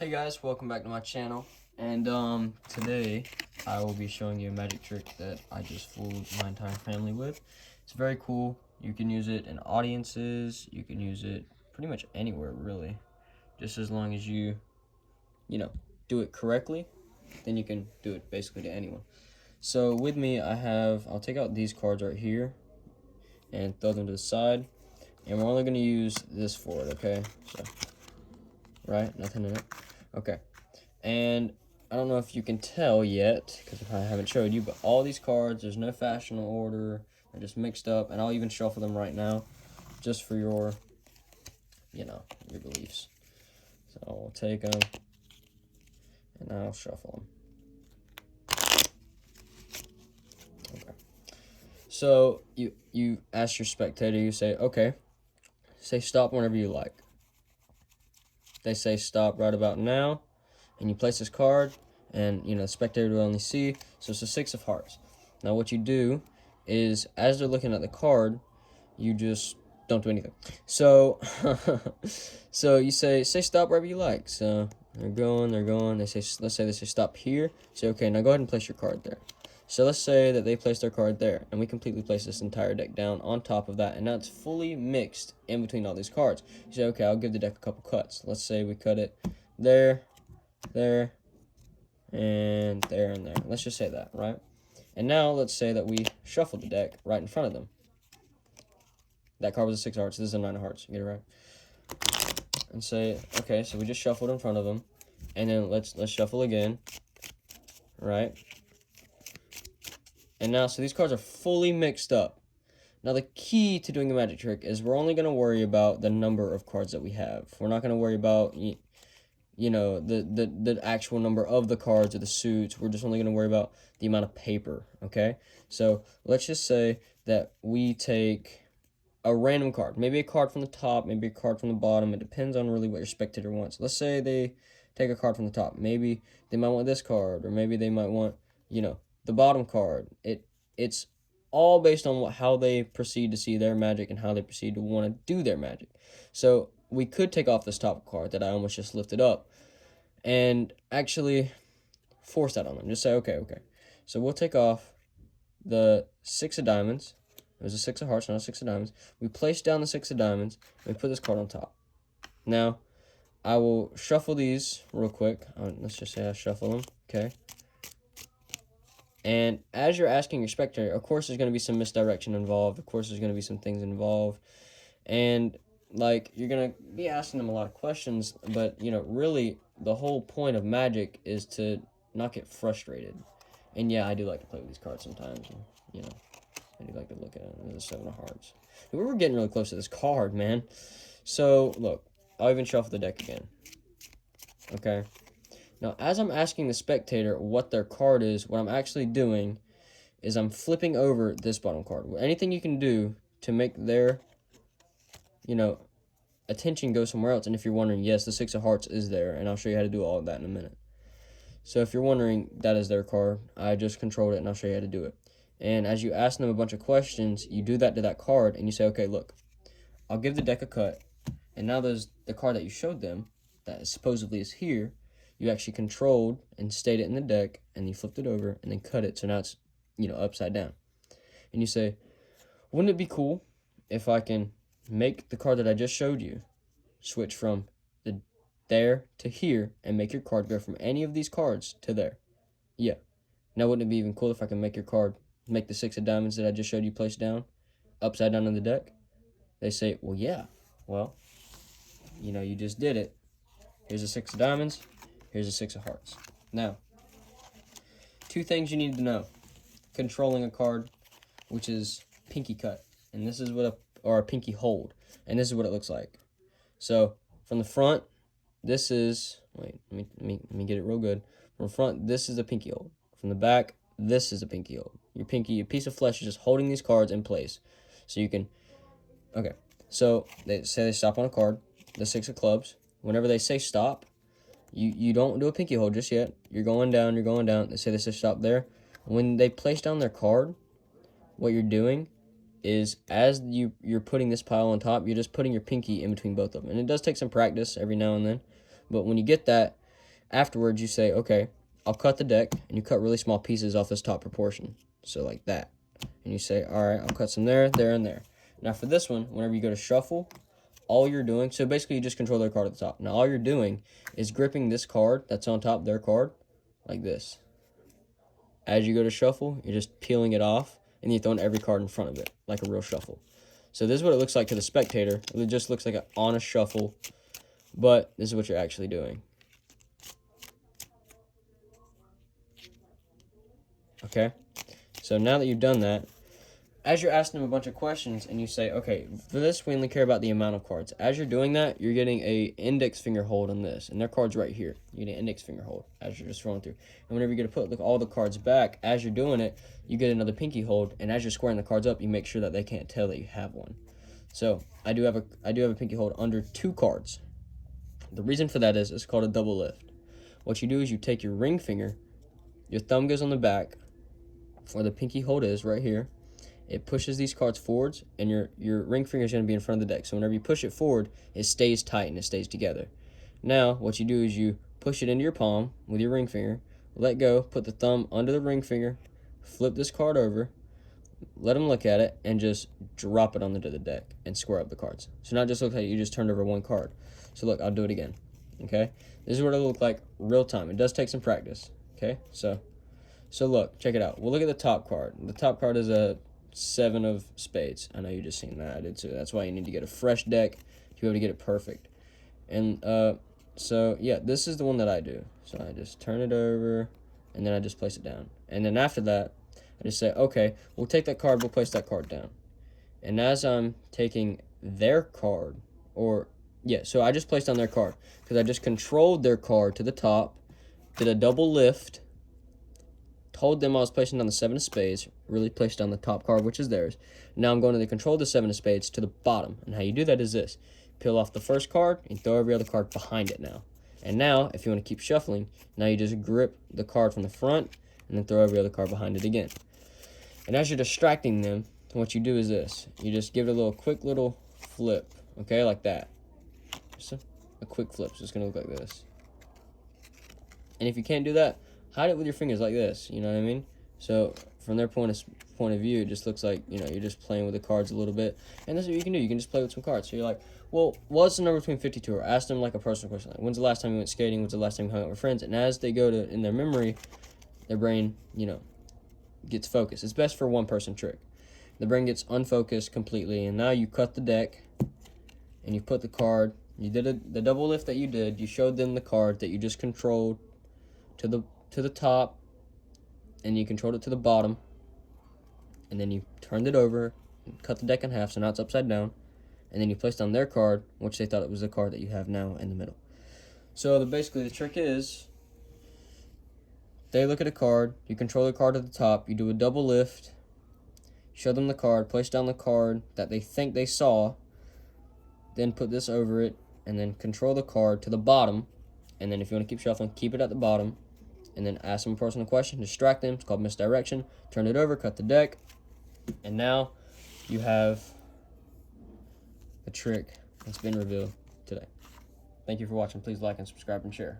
Hey guys, welcome back to my channel. And today I will be showing you a magic trick that I just fooled my entire family with. It's very cool. You can use it in audiences, you can use it pretty much anywhere really. Just as long as you do it correctly, then you can do it basically to anyone. So with me I'll take out these cards right here and throw them to the side. And we're only gonna use this for it, okay? So right, nothing in it. Okay. And I don't know if you can tell yet, because I haven't showed you, but all these cards, there's no fashion order. They're just mixed up, and I'll even shuffle them right now, just for your beliefs. So I'll take them, and I'll shuffle them. Okay. So you ask your spectator, you say, okay, say stop whenever you like. They say stop right about now, and you place this card, and the spectator will only see. So it's a 6 of hearts. Now what you do is, as they're looking at the card, you just don't do anything. So so you say stop wherever you like. So they're going. Let's say they say stop here. Say okay, now go ahead and place your card there. So let's say that they place their card there, and we completely place this entire deck down on top of that, and now it's fully mixed in between all these cards. You say, okay, I'll give the deck a couple cuts. Let's say we cut it there, there, and there, and there. Let's just say that, right? And now let's say that we shuffle the deck right in front of them. That card was a 6 of hearts. This is a 9 of hearts. You get it right? And say, okay, so we just shuffled in front of them, and then let's shuffle again, right? And now, so these cards are fully mixed up. Now, the key to doing a magic trick is we're only going to worry about the number of cards that we have. We're not going to worry about, the actual number of the cards or the suits. We're just only going to worry about the amount of paper, okay? So, let's just say that we take a random card. Maybe a card from the top, maybe a card from the bottom. It depends on really what your spectator wants. Let's say they take a card from the top. Maybe they might want this card, or maybe they might want, the bottom card. It's all based on how they proceed to see their magic and how they proceed to want to do their magic. So we could take off this top card that I almost just lifted up and actually force that on them. Just say, okay. So we'll take off the 6 of diamonds. It was a 6 of hearts, not a 6 of diamonds. We place down the 6 of diamonds, and we put this card on top. Now, I will shuffle these real quick. Let's just say I shuffle them, okay? And as you're asking your spectator, of course there's going to be some misdirection involved. Of course there's going to be some things involved. And, you're going to be asking them a lot of questions. But, really, the whole point of magic is to not get frustrated. And, yeah, I do like to play with these cards sometimes. And, I do like to look at it. There's a 7 of hearts. We were getting really close to this card, man. So, look, I'll even shuffle the deck again. Okay? Now, as I'm asking the spectator what their card is, what I'm actually doing is I'm flipping over this bottom card. Anything you can do to make their, attention go somewhere else. And if you're wondering, yes, the 6 of hearts is there, and I'll show you how to do all of that in a minute. So if you're wondering, that is their card. I just controlled it, and I'll show you how to do it. And as you ask them a bunch of questions, you do that to that card, and you say, okay, look, I'll give the deck a cut. And now there's the card that you showed them that supposedly is here. You actually controlled and stayed it in the deck, and you flipped it over and then cut it. So now it's, upside down. And you say, wouldn't it be cool if I can make the card that I just showed you switch from there to here and make your card go from any of these cards to there? Yeah. Now, wouldn't it be even cool if I can make the 6 of diamonds that I just showed you placed down, upside down in the deck? They say, well, yeah. Well, you just did it. Here's a 6 of diamonds. Here's a 6 of hearts. Now, 2 things you need to know. Controlling a card, which is pinky cut. And this is or a pinky hold. And this is what it looks like. So, from the front, this is, wait, let me get it real good. From the front, this is a pinky hold. From the back, this is a pinky hold. Your piece of flesh is just holding these cards in place. So you can, okay. So, they say they stop on a card, the 6 of clubs. Whenever they say stop, you don't do a pinky hold just yet. You're going down. They say stop there. When they place down their card, what you're doing is, as you're putting this pile on top, you're just putting your pinky in between both of them. And it does take some practice every now and then. But when you get that, Afterwards, you say, okay, I'll cut the deck, and you cut really small pieces off this top proportion. So like that. And you say, all right, I'll cut some there, there, and there. Now for this one, whenever you go to shuffle, all you're doing, so basically you just control their card at the top. Now all you're doing is gripping this card that's on top of their card, like this. As you go to shuffle, you're just peeling it off, and you're throwing every card in front of it, like a real shuffle. So this is what it looks like to the spectator. It just looks like an honest shuffle, but this is what you're actually doing. Okay? So now that you've done that, as you're asking them a bunch of questions and you say, okay, for this, we only care about the amount of cards. As you're doing that, you're getting a index finger hold on this, and their card's right here. You get an index finger hold as you're just rolling through. And whenever you get to put all the cards back, as you're doing it, you get another pinky hold, and as you're squaring the cards up, you make sure that they can't tell that you have one. So I do have a pinky hold under 2 cards. The reason for that is it's called a double lift. What you do is you take your ring finger, your thumb goes on the back, where the pinky hold is right here. It pushes these cards forwards, and your ring finger is going to be in front of the deck. So whenever you push it forward, it stays tight and it stays together. Now, what you do is you push it into your palm with your ring finger, let go, put the thumb under the ring finger, flip this card over, let them look at it, and just drop it onto the deck and square up the cards. So now it just looks like you just turned over 1 card. So look, I'll do it again. Okay? This is what it'll look like real time. It does take some practice. Okay? So look, check it out. We'll look at the top card. The top card is a 7 of spades. I know you just seen that. I did too. That's why you need to get a fresh deck to be able to get it perfect. And so yeah, this is the one that I do. So I just turn it over, and then I just place it down. And then after that, I just say, okay, we'll take that card, we'll place that card down. And as I'm taking their card, so I just placed down their card because I just controlled their card to the top, did a double lift, told them I was placing down the 7 of spades, really placed down the top card, which is theirs. Now I'm going to control the 7 of spades to the bottom. And how you do that is this. Peel off the first card and throw every other card behind it now. And now, if you want to keep shuffling, now you just grip the card from the front and then throw every other card behind it again. And as you're distracting them, what you do is this. You just give it a quick little flip, okay, like that. Just a quick flip, so it's going to look like this. And if you can't do that, hide it with your fingers like this, you know what I mean? So from their point of view, it just looks like, you're just playing with the cards a little bit. And that's what you can do. You can just play with some cards. So you're like, well, what's the number between 52? Or ask them like a personal question. Like, when's the last time you went skating? When's the last time you hung out with friends? And as they go to, in their memory, their brain, gets focused. It's best for one person trick. The brain gets unfocused completely. And now you cut the deck and you put the card. You did the double lift that you did. You showed them the card that you just controlled to the top, and you controlled it to the bottom, and then you turned it over and cut the deck in half, so now it's upside down, and then you placed on their card, which they thought it was the card that you have now in the middle. So basically the trick is, they look at a card, you control the card at the top, you do a double lift, show them the card, place down the card that they think they saw, then put this over it, and then control the card to the bottom, and then if you want to keep shuffling, keep it at the bottom, and then ask them a personal question, distract them, it's called misdirection, turn it over, cut the deck, and now you have the trick that's been revealed today. Thank you for watching. Please like and subscribe and share.